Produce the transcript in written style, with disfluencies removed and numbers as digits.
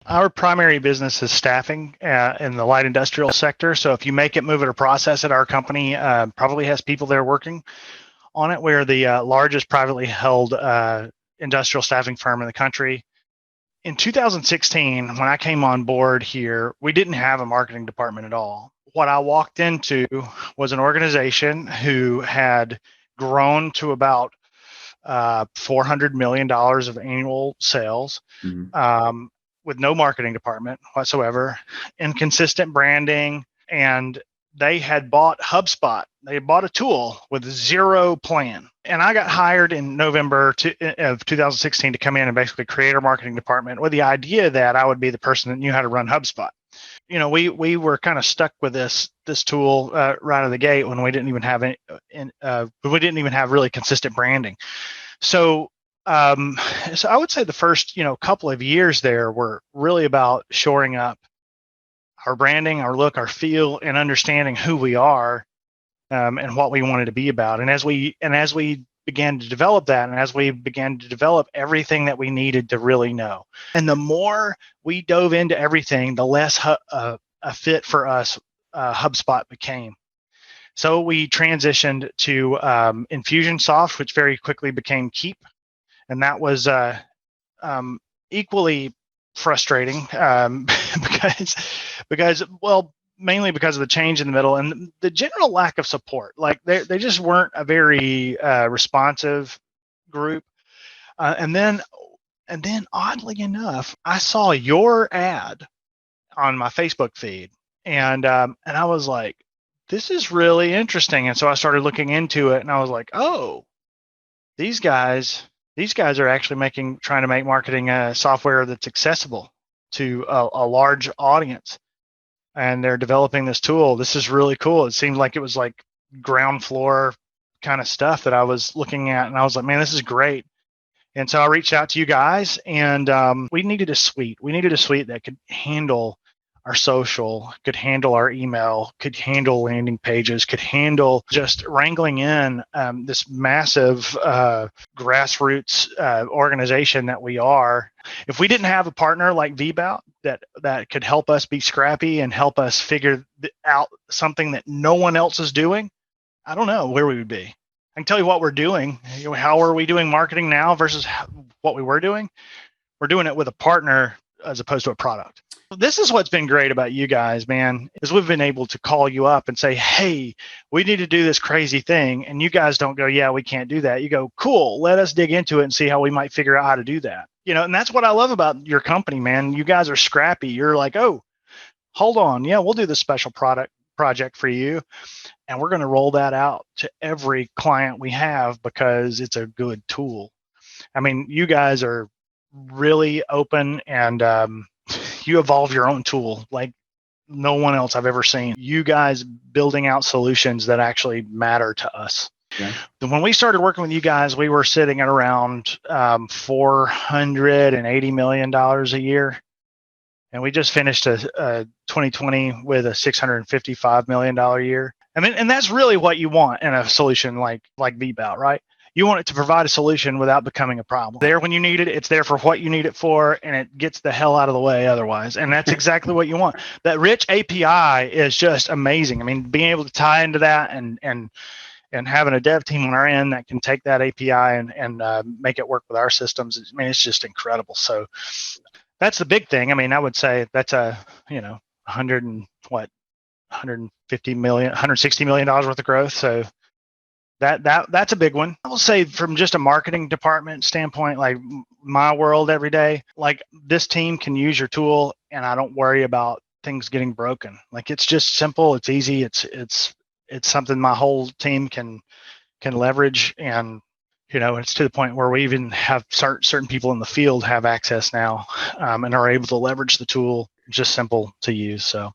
Our primary business is staffing in the light industrial sector. So if you make it, move it, or process it, our company probably has people there working on it. We're the largest privately held industrial staffing firm in the country. In 2016, when I came on board here, we didn't have a marketing department at all. What I walked into was an organization who had grown to about $400 million of annual sales, with no marketing department whatsoever, inconsistent branding, and they had bought HubSpot. They had bought a tool with zero plan. And I got hired in November of 2016 to come in and basically create our marketing department with the idea that I would be the person that knew how to run HubSpot. You know, we were kind of stuck with this tool right out of the gate when we didn't even have really consistent branding. So I would say the first, couple of years there were really about shoring up our branding, our look, our feel, and understanding who we are and what we wanted to be about. And as we began to develop that, and as we began to develop everything that we needed to really know, and the more we dove into everything, the less a fit for us HubSpot became. So we transitioned to Infusionsoft, which very quickly became Keep. And that was equally frustrating because, well, mainly because of the change in the middle and the general lack of support. Like they just weren't a very responsive group. And then oddly enough, I saw your ad on my Facebook feed, and I was like, this is really interesting. And so I started looking into it, and I was like, oh, these guys are actually trying to make marketing software that's accessible to a large audience, and they're developing this tool. This is really cool. It seemed like it was like ground floor kind of stuff that I was looking at, and I was like, man, this is great. And so I reached out to you guys, and we needed a suite. We needed a suite that could handle our social, could handle our email, could handle landing pages, could handle just wrangling in this massive grassroots organization that we are. If we didn't have a partner like VBOUT that could help us be scrappy and help us figure out something that no one else is doing, I don't know where we would be. I can tell you what we're doing. How are we doing marketing now versus what we were doing? We're doing it with a partner as opposed to a product. This is what's been great about you guys, man, is we've been able to call you up and say, hey, we need to do this crazy thing. And you guys don't go, yeah, we can't do that. You go, cool, let us dig into it and see how we might figure out how to do that. And that's what I love about your company, man. You guys are scrappy. You're like, oh, hold on. Yeah, we'll do this special project for you. And we're going to roll that out to every client we have because it's a good tool. I mean, you guys are really open, and you evolve your own tool like no one else I've ever seen. You guys building out solutions that actually matter to us. Yeah. When we started working with you guys, we were sitting at around $480 million a year. And we just finished a 2020 with a $655 million a year. I mean, and that's really what you want in a solution like VBOUT, right? You want it to provide a solution without becoming a problem. There when you need it, it's there for what you need it for, and it gets the hell out of the way otherwise. And that's exactly what you want. That rich API is just amazing. I mean, being able to tie into that and having a dev team on our end that can take that API and make it work with our systems, I mean, it's just incredible. So that's the big thing. I mean, I would say that's $160 million worth of growth. So that's a big one. I will say from just a marketing department standpoint, like my world every day, like this team can use your tool and I don't worry about things getting broken. Like it's just simple. It's easy. It's something my whole team can leverage. And, it's to the point where we even have certain people in the field have access now and are able to leverage the tool. Just simple to use. So